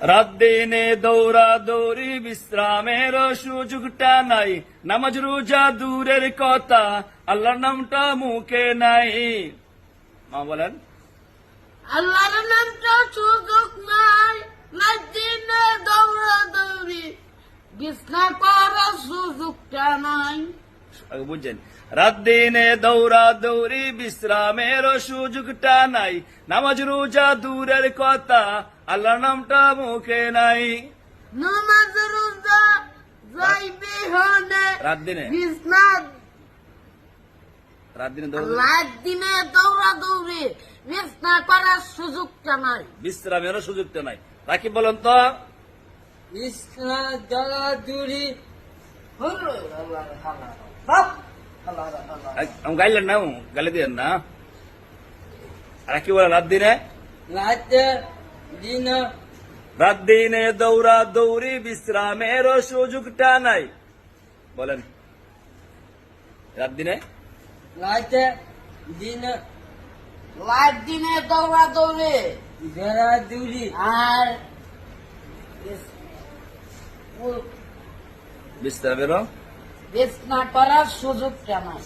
রাত দিনে দৌড়া দৌড়ি বিশ্রামের সুযোগটা নাই, নামাজ রোজা দূরের কথা, আল্লাহর নামটা মুখে নাই। মা বলেন, আল্লাহর নামটা সুযোগ নাই, রাত দিনে দৌড়া দৌড়ি বিছনা করার সুযোগটা নাই। আগে বুঝছেন, রাত দিনে দৌড়া দৌড়ি বিশ্রামের সুযোগটা নাই, নামাজ রোজা দূরের কথা, আল্লাহর নামটা মুখে নাই। নামাজ রোজা যাইবে হনে রাত দিনে বিছনা, রাত দিনে দৌড় রাত দিনে দৌড়া দৌড়ি বিছনা করার সুযোগটা নাই। বিশ্রামেরও সুযোগটা নাই। তাকে বলেন তো, বিছনা দৌড়া দৌড়ি আমি গাইলেন না, গালি দিলেন না। আর কি বলেন, রাত দিনে রাত দিনে দৌড়া দৌড়ি বিশ্রামের সুযোগটা নাই। বলেন, রাত দিনে রাত দিনে দৌড়া দৌড়ি আর বিশ্রামেরও বিছনা করার সুযোগটা নাই।